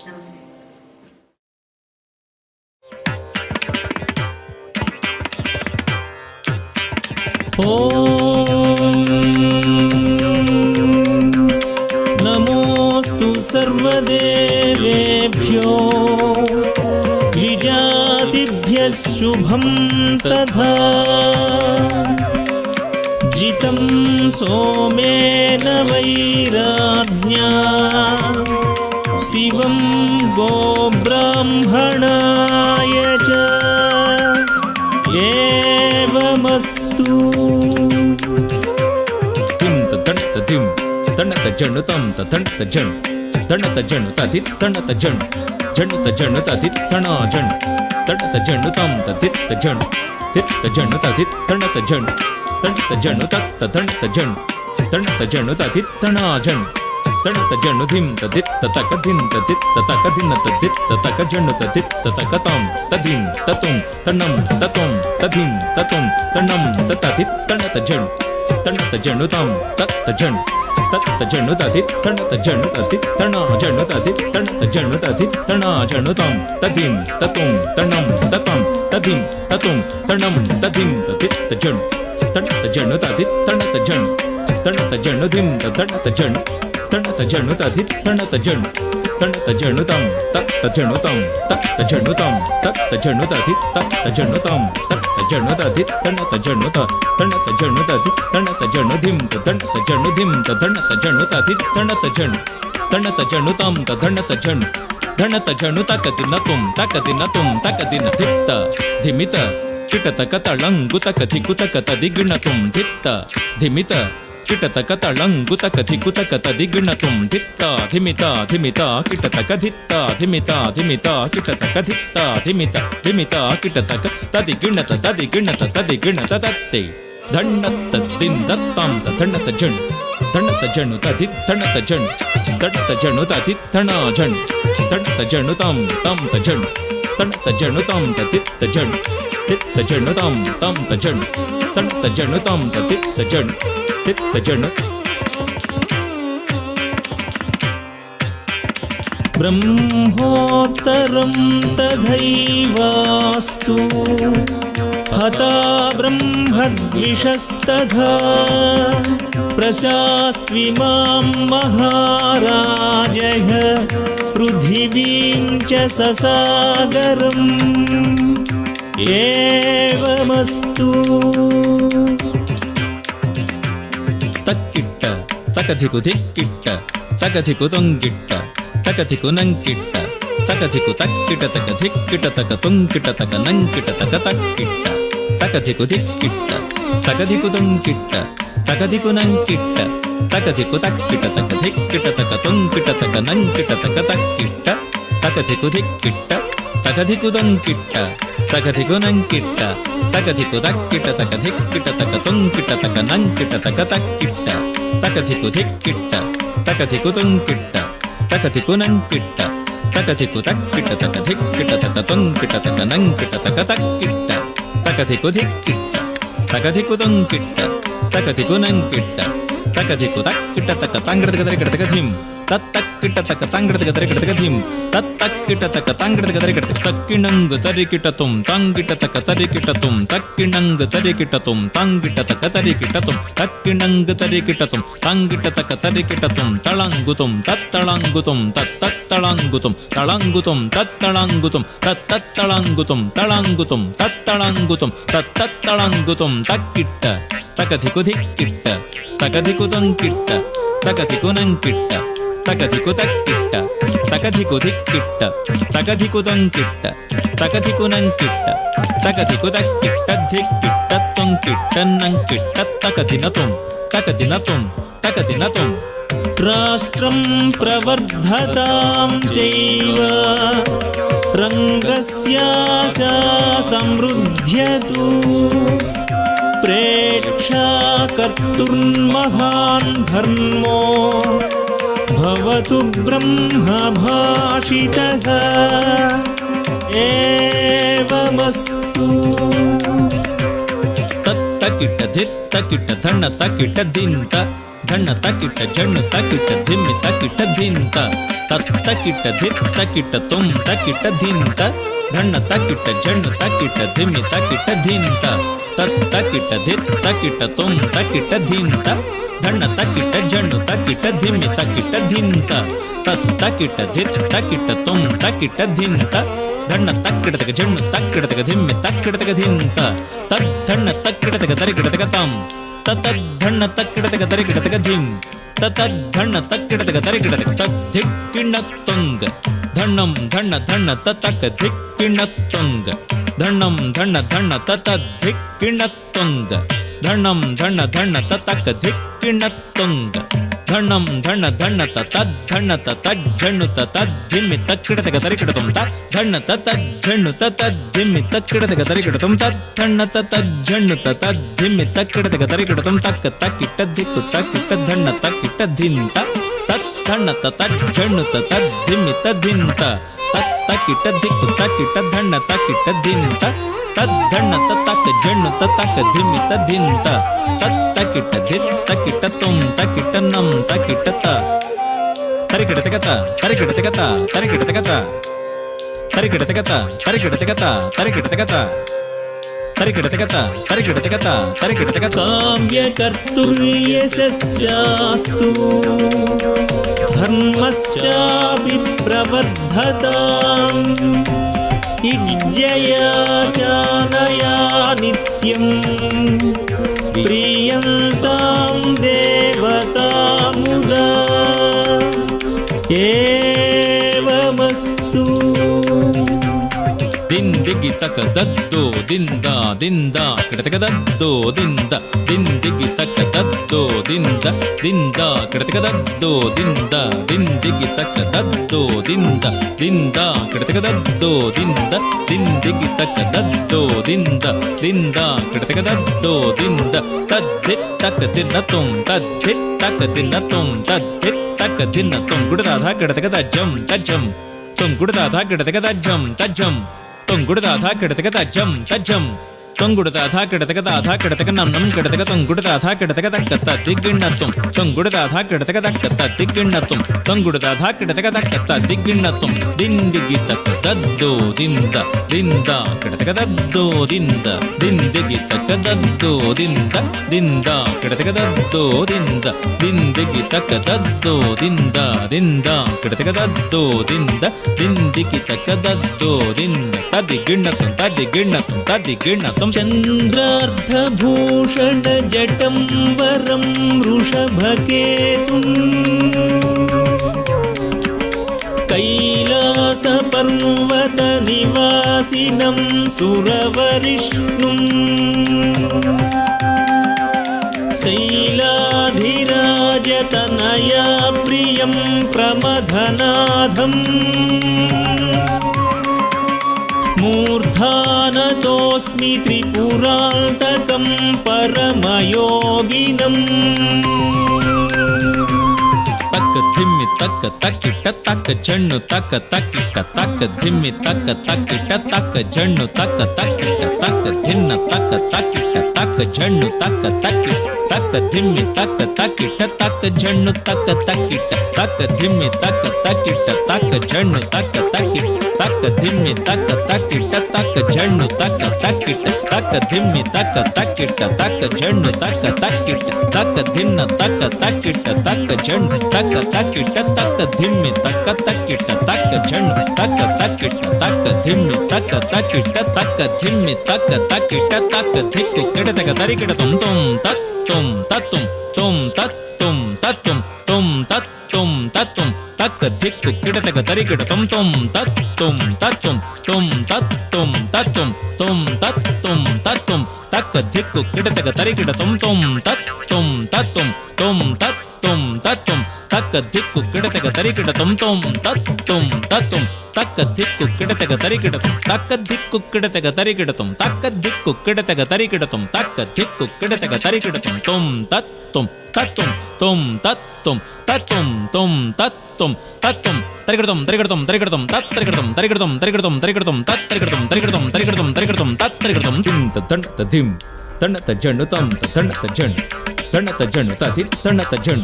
నమస్తే. नमोस्तु सर्वदेवेभ्यो द्विजातिभ्यः शुभं तथा जितं सोमेन वैराज्ञा शिवं गोब्राह्मणाय च एवमस्तु. धिं तण्णत जण्णु तं तण्णत जण् तण्णत जण्णु तथि तण्णत जण् जण्णुत जण्णु तथि तणा जण् तण्णत जण्णु तं तथित जण् तित्त जण्णु तथि तण्णत जण् तण्णत जण्णु तत्त तण्णत जण् तण्णत जण्णु तथि तणा जण् तण्णत जण्णु धिं तदित् ततक धिं तदित् ततक धिन्न तदित् ततक जण्णु तदित् ततक तं तधिं ततुं तण्णं ततुं तधिं ततुं तण्णं ततथि तण्णत जण् तण्णत जण्णु तं तत्त जण् तत्त जण्णु तथि तण्णत जण्णु तथि तणा जण्णु तथि तण्णत जण्णु तथि तणा जण्णु तं तधिं ततुं तण्णं ततं तधिं ततुं तण्णं तधिं तथित जण् तण्णत जण्णु तथि तण्णत जण् तण्णत जण्णु धिं तण्णत जण् तण्णत जण्णु तथि तण्णत जण् तण्णत जण्णु तं तत्त जण्णु तं तत्त जण्णु तं तत्त जण्णु तथि तत्त जण्णु तं तत्त जण्णु तथि तण्णत जण्णु तण्णत जण्णु तथि तण्णत जण्णु धिं तण्णत जण्णु धिं तण्णत जण्णु तथि तण्णत जण् तण्णत जण्णु तं तण्णत जण् तण्णत जण्णु तकति नतुं तकति नथित्त धिमित किटतक तळङ्गुतक धिकुतक तदिगिणतुं धित्त धिमित किटतक तळङ्गुतक धिकुतक तदिगिणतुं धित्त धिमिता धिमिता किटतक धित्त धिमिता धिमिता किटतक धित्त धिमित धिमिता किटतक तदिगिणत तदिगिणत तत्ते धण्णत दिन् दत्तां तण्णत जण् तण्णत जण्णु तथि तण्णत जण् तण्णत जण्णु तथि तणा जण् तण्णत जण्णु तं तजण् तण्णत जण्णु तं तथित जण् तित्त जण्णु तं तजण् तण्णत जण्णु तं तथित जण् तित्त जण्. ब्रह्मोत्तरं तथैवास्तु हता ब्रह्मद्विषस्तथा प्रशास्त्विमां महाराजः पृथिवीं च ससागरम् एवमस्तु. तक्किट्ट तकधिकु धिक्किट्ट तकधिकु तुङ्गिट्ट तकधिकु नङ्किट्ट तकधिकु तक्किट तक धिक्किट तक तुङ्किट तक नङ्किट तक तक्किट्ट तकधिकु धिक्किट्ट तकधिकु तुङ्किट्ट तकधिकु नङ्किट्ट तकधिकु तक्किट तक धिक्किट तक तुङ्किट तक नङ्किट तक तक्किट्ट तकधिकु धिक्किट्ट तकधिकु तुङ्किट्ट तकधिकु नङ्किट्ट तकधिकु तक्किट तक धिक्किट तक तुङ्किट तक नङ्किट तक तक्किट्ट तकधिकु धिक्किट्ट तकधिकु तुङ्किट्ट तकधिकु नङ्किट्ट तकधिकु तक्किट तक धिक्किट तक तुङ्किट तक नङ्किट तक तक्किट्ट तकधिकु धिक्किट्ट तकधिकु तुङ्किट्ट तकधिकु नङ्किट्ट तकधिकु तक्किट तक तङ्गिट तक धिं तत्तक्किट तक तङ्गिट तक धिं तत्तक्किट तक तङ्गिट तक्किणङ्गु तरिकिटतुं तङ्गिट तक तरिकिटतुं तक्किणङ्गु तरिकिटतुं तङ्गिट तक तरिकिटतुं तक्किणङ्गु तरिकिटतुं तङ्गिट तक तरिकिटतुं तळङ्गुतुं तत्तळङ्गुतुं तत्तळङ्गुतुं तळङ्गुतुं तत्तळङ्गुतुं तत्तळङ्गुतुं तळङ्गुतुं तत्तळङ्गुतुं तत्तळङ्गुतुं तक्किट्ट तकधिकु धिक्किट्ट तकधिकु तङ्किट्ट तकधिकु नङ्किट्ट तकधिकु तक्किट्ट तकधिकु धिक्किट्ट तकधिकु तङ्किट्ट तकधिकु नङ्किट्ट तकधिकु तक्किट्ट धिक्किट्ट तुङ्किट्ट नङ्किट्ट तकदिनतुं राष्ट्रं प्रवर्धतां चैव रङ्गस्यास्य समृद्ध्यतु प्रेक्षा कर्तुर्महान् धर्मो भवतु ब्रह्मभाषितः एवमस्तु. तत्तकिट धित्तकिट धण्ण तकिट धिन्त ಧಣ್ಣ ತಕ್ಕಿಟ್ಟ ಜಣ್ಣು ತಕ್ಕಿಟ್ಟ ಧಿಮ್ಮಿ ತಕ್ಕಿಟ್ಟ ಧಿಂತ ತಕ್ಕಿಟ್ಟ ಧಿತ್ ತಕ್ಕಿಟ್ಟ ತುಂ ತಕ್ಕಿಟ್ಟ ಧಿಂತ ಧಣ್ಣ ತಕ್ಕಿಟ್ಟ ಜಣ್ಣು ತಕ್ಕಿಟ್ಟ ಧಿಮ್ಮಿ ತಕ್ಕಿಟ್ಟ ಧಿಂತ ತಕ್ಕಿಟ್ಟ ಧಿತ್ ತಕ್ಕಿಟ್ಟ ತುಂ ತಕ್ಕಿಟ್ಟ ಧಿಂತ ಧಣ್ಣ ತಕ್ಕಿಟ್ಟ ಜಣ್ಣು ತಕ್ಕಿಟ್ಟ ಧಿಮ್ಮಿ ತಕ್ಕಿಟ್ಟ ಧಿಂತ ತಕ್ಕಿಟ್ಟ ಧಿತ್ ತಕ್ಕಿಟ್ಟ ತುಂ ತಕ್ಕಿಟ್ಟ ಧಿಂತ ಧಣ್ಣ ತಕ್ಕಿಡತಗ ಜಣ್ಣು ತಕ್ಕಿಡತಗ ಧಿಮ್ಮಿ ತಕ್ಕಿಡತಗ ಧಿಂತ ತಣ್ಣ ತಕ್ಕಿಡತಗ ತರಿಕಿಡತಗ ತಂ ತದ್ಧಣ್ಣ ತಕ್ಕಿಡತಗ ತರಿಕಿಡತಗ ಧಿಂ ತದ್ಧಣ್ಣ ತಕ್ಕಿಡತಗ ತರಿಕಿಡತಗ ತದ್ಧಿಕ್ಕಿಣ್ಣ ತೊಂಗ ಧಣ್ಣಂ ಧಣ್ಣ ಧಣ್ಣ ತತಕ ಧಿಕ್ಕಿಣ್ಣ ತೊಂಗ ಧಣ್ಣಂ ಧಣ್ಣ ಧಣ್ಣ ತತದ್ಧಿಕ್ಕಿಣ್ಣ ತೊಂಗ ಧಣ್ಣಂ ಧಣ್ಣ ಧಣ್ಣ ತತಕ ಧಿಕ್ಕಿಣ್ಣ ತೊಂಗ ಧಣ್ಣಂ ಧಣ್ಣ ಧಣ್ಣ ತದ್ಧಣ್ಣ ತಜ್ಜಣ್ಣು ತದ್ಧಿಮ್ಮಿ ತಕ್ಕಿಡತಗ ತರಿಕಿಡತಂ ತದ್ಧಣ್ಣ ತಜ್ಜಣ್ಣು ತದ್ಧಿಮ್ಮಿ ತಕ್ಕಿಡತಗ ತರಿಕಿಡತಂ ತದ್ಧಣ್ಣ ತಜ್ಜಣ್ಣು ತದ್ಧಿಮ್ಮಿ ತಕ್ಕಿಡತಗ ತರಿಕಿಡತಂ ತಕ್ಕಿಟ್ಟ ದಿಕ್ಕು ತಕ್ಕಿಟ್ಟ ಧಣ್ಣ ತಕ್ಕಿಟ್ಟ ಧಿಂತ ತದ್ಧಣ್ಣ ತಜ್ಜಣ್ಣು ತದ್ಧಿಮ್ಮಿ ತದ್ಧಿಂತ ತಕ್ಕಿಟ್ಟ ದಿಕ್ಕು ತಕ್ಕಿಟ್ಟ ಧಣ್ಣ ತಕ್ಕಿಟ್ಟ ಧಿಂತ ತದ್ಧಣ್ಣ ತಕ್ಕ ಜಣ್ಣು ತಕ್ಕ ಧಿಮ್ಮಿ ತದ್ಧಿಂತ ತಕ್ಕಿಟ್ಟ ಧಿತ್ ತಕ್ಕಿಟ್ಟ ತುಂ ತಕ್ಕಿಟ್ಟ ನಂ ತಕ್ಕಿಟ್ಟ ತರಿಕಿಡತಗತ ತರಿಕಿಡತಗತ ತರಿಕಿಡತಗತ ತರಿಕಿಡತಗತ ತರಿಕಿಡತಗತ ತರಿಕಿಡತಗತ ತರಿಕಿಡತಗತ ತರಿಕಿಡತಗತ ತರಿಕಿಡತಗತ ಕಾಮ್ಯಕರ್ತುರ್ಯಶಶ್ಚಾಸ್ತು ಧರ್ಮಶ್ಚಾಪಿ ಪ್ರವರ್ಧತಾಂ ಇಜ್ಜಯಾ ಚಾನಯಾ ನಿತ್ಯಂ ಪ್ರಿಯಂತಾಂ ದೇವತಾ ಮುದಾ ಏವಮಸ್ತು ದಿಂದಿಗಿ ತಕ ದದ್ದೋ ದಿಂದ ದಿಂದ ಕಿಡತಕ ದದ್ದೋ ದಿಂದ ದಿಂದಿಗಿ ತಕ ದದ್ದೋ ದಿಂದ ದಿಂದ ಕಿಡತಕ ದದ್ದೋ ದಿಂದ ದಿಂದಿಗಿ ತಕ ದದ್ದೋ ದಿಂದ ದಿಂದ ಕಿಡತಕ ದದ್ದೋ ದಿಂದ ದಿಂದಿಗಿ ತಕ ದದ್ದೋ ದಿಂದ ದಿಂದ ಕಿಡತಕ ದದ್ದೋ ದಿಂದ ತದ್ಧಿತ್ ತಕ ತಿನ್ನ ತುಂ ತದ್ಧಿತ್ ತಕ ತಿನ್ನ ತುಂ ತದ್ಧಿತ್ ತಕ ತಿನ್ನ ತುಂ ಗುಡದಾಧ ಕಿಡತಕ ತಜ್ಜಂ ತಜ್ಜಂ ತುಂ ಗುಡದಾಧ ಕಿಡತಕ ತಜ್ಜಂ ತಜ್ಜಂ ತೊಂಗುಡದಾಧ ಕಿಡತಕ ತಜ್ಜಂ ತಜ್ಜಂ ತೊಂಗುಡದಾಧ ಕಿಡತಕ ದಾಧ ಕಿಡತಕ ನಂ ಕಿಡತಕ ತೊಂಗುಡದಾಧ ಕಿಡತಕ ತಕ್ಕ ದಿಗ್ಗಿಣ್ಣತ್ತುಂ ತೊಂಗುಡದಾಧ ಕಿಡತಕ ತಕ್ಕ ದಿಗ್ಗಿಣ್ಣತ್ತುಂ ತೊಂಗುಡದಾಧ ಕಿಡತಕ ತಕ್ಕ ದಿಗ್ಗಿಣ್ಣತ್ತುಂ ದಿಂದಿಗಿ ತಕ್ಕ ದದ್ದೋ ದಿಂದ ದಿಂದ ಕಿಡತಕ ದದ್ದೋ ದಿಂದ ದಿಂದಿಗಿ ತಕ್ಕ ದದ್ದೋ ದಿಂದ ದಿಂದ ಕಿಡತಕ ದದ್ದೋ ದಿಂದ ದಿಂದಿಗಿ ತಕ್ಕ ದದ್ದೋ ದಿಂದ ದಿಂದ ಕಿಡತಕ ದದ್ದೋ ದಿಂದ ದಿಂದಿಗಿ ತಕ್ಕ ದದ್ದೋ ದಿಂದ ತದಿಗಿಣ್ಣತ್ತುಂ ತದಿಗಿಣ್ಣತ್ತುಂ ತದಿಗಿಣ್ಣತ್ತುಂ ಚಂದ್ರಾರ್ಧಭೂಷಣ ಜಟಂ ವರಂ ವೃಷಭಕೇತುಂ ಕೈಲಾಸ ಪರ್ವತ ನಿವಾಸಿನಂ ಸುರವರಿಷ್ಣುಂ ಶೈಲಾಧಿರಾಜತನಯಾ ಪ್ರಿಯಂ ಪ್ರಮಥನಾಥಂ ಮೂರ್ಧಾನತೋಸ್ಮಿ ತ್ರಿಪುರಾಂತಕಂ ಪರಮಯೋಗಿನಂ ತಕ್ಕ ಧಿಮ್ಮಿ ತಕ್ಕ ತಕ್ಕಿಟ್ಟ ತಕ್ಕ ಜಣ್ಣು ತಕ್ಕ ತಕ್ಕಿಟ್ಟ ತಕ್ಕ ಧಿಮ್ಮಿ ತಕ್ಕ ತಕ್ಕಿಟ್ಟ ತಕ್ಕ ಜಣ್ಣು ತಕ್ಕ ತಕ್ಕಿಟ್ಟ ತಕ್ಕ ಧಿನ್ನ ತಕ್ಕ ತಕ್ಕಿಟ್ಟ ತಕ್ಕ ಜಣ್ಣು ತಕ್ಕ ತಕ್ಕಿಟ್ಟ ತಕ್ಕ ಧಿಮ್ಮಿ ತಕ್ಕ ತಕ್ಕಿಟ್ಟ ತಕ್ಕ ಜಣ್ಣು ತಕ್ಕ ತಕ್ಕಿಟ್ಟ ತಕ್ಕ ಧಿಮ್ಮಿ ತಕ್ಕ ತಕ್ಕಿಟ್ಟ ತಕ್ಕ ಜಣ್ಣು ತಕ್ಕ ತಕ್ಕಿಟ್ಟ ತಕ್ಕ ಧಿಮ್ಮಿ ತಕ್ಕ ತಕ್ಕಿಟ್ಟ ತಕ್ಕ ಜಣ್ಣು ತಕ್ಕ ತಕ್ಕಿಟ್ಟ ತಕ್ಕ ಧಿಮ್ಮಿ ತಕ್ಕ ತಕ್ಕಿಟ್ಟ ತಕ್ಕ ಜಣ್ಣು ತಕ್ಕ ತಕ್ಕಿಟ್ಟ ತಕ್ಕ ಧಿನ್ನ ತಕ್ಕ ತಕ್ಕಿಟ್ಟ ತಕ್ಕ ಜಣ್ಣು ತಕ್ಕ ತಕ್ಕಿಟ್ಟ ತಕ್ಕ ಧಿಮ್ಮಿ ತಕ್ಕ ತಕ್ಕಿಟ್ಟ ತಕ್ಕ ಜಣ್ಣು ತಕ್ಕ ತಕ್ಕಿಟ್ಟ ತಕ್ಕ ಧಿಮ್ಮಿ ತಕ್ಕ ತಕ್ಕಿಟ್ಟ ತಕ್ಕ ಧಿಮ್ಮಿ ತಕ್ಕ ತಕ್ಕಿಟ್ಟ ತಕ್ಕ ಧಿಕ್ಕು ಕಿಡತಕ ತರಿಕಿಡ ತುಂ ತುಂ ತತ್ ತುಂ ತತ್ತುಂ ತುಂ ತತ್ ತುಂ ತತ್ತುಂ ತುಂ ತತ್ ತುಂ ತತ್ತುಂ ತಕ್ಕ ಧಿಕ್ಕು ಕಿಡತಕ ತರಿಕಿಡ ತುಂ ತುಂ ತತ್ ತುಂ ತತ್ತುಂ ತುಂ ತತ್ ತುಂ ತತ್ತುಂ ತುಂ ತತ್ ತುಂ ತತ್ತುಂ ತಕ್ಕ ಧಿಕ್ಕು ಕಿಡತಕ ತರಿಕಿಡ ತುಂ ತುಂ ತತ್ ತುಂ ತತ್ತುಂ ತುಂ ತತ್ ತುಂ ತತ್ತುಂ ತಕ್ಕ ಧಿಕ್ಕು ಕಿಡತಕ ತರಿಕಿಡ ತುಂ ತುಂ ತತ್ ತುಂ ತತ್ತುಂ ತಕ್ಕ ಧಿಕ್ಕು ಕಿಡತಕ ತರಿಕಿಡ ತುಂ ತಕ್ಕ ಧಿಕ್ಕು ಕಿಡತಕ ತರಿಕಿಡ ತುಂ ತಕ್ಕ ಧಿಕ್ಕು ಕಿಡತಕ ತರಿಕಿಡ ತುಂ ತಕ್ಕ ಧಿಕ್ಕು ಕಿಡತಕ ತರಿಕಿಡ ತುಂ ತುಂ ತತ್ ತುಂ ತತ್ತುಂ ತುಂ ತತ್ ತುಂ ತತ್ತುಂ ತುಂ ತತ್ ತುಂ ತತ್ತುಂ ತರಿಕಿಡತುಂ ತರಿಕಿಡತುಂ ತರಿಕಿಡತುಂ ತತ್ ತರಿಕಿಡತುಂ ತರಿಕಿಡತುಂ ತರಿಕಿಡತುಂ ತರಿಕಿಡತುಂ ತತ್ ತರಿಕಿಡತುಂ ತರಿಕಿಡತುಂ ತರಿಕಿಡತುಂ ತರಿಕಿಡತುಂ ತತ್ ತರಿಕಿಡತುಂ ತಿಂ ತದಂತ ಧಿಂ ತಣ್ಣತ ಜಣ್ಣು ತಂ ತಣ್ಣತ ಜಣ್ ತಣ್ಣತ ಜಣ್ಣು ತತಿ ತಣ್ಣತ ಜಣ್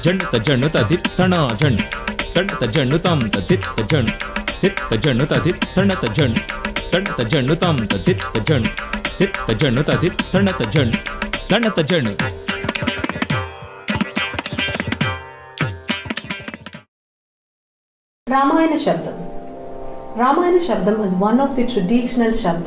ಜಣ್ಣತ ಜಣ್ಣು ತತಿ ತಣ ಜಣ್ ತಣ್ಣತ ಜಣ್ಣು ತಂ ತಿತ್ತ ಜಣ್ ತಿತ್ತ ಜಣ್ಣು ತತಿ ತಣ್ಣತ ಜಣ್ ತಣ್ಣತ ಜಣ್ಣು ತಂ ತಿತ್ತ ಜಣ್ ತಿತ್ತ ಜಣ್ಣು ತತಿ ತಣ್ಣತ ಜಣ್ ತಣ್ಣತ ಜಣ್ಣು. Ramayana Shabdam. Ramayana Shabdam is one of the traditional Shabdam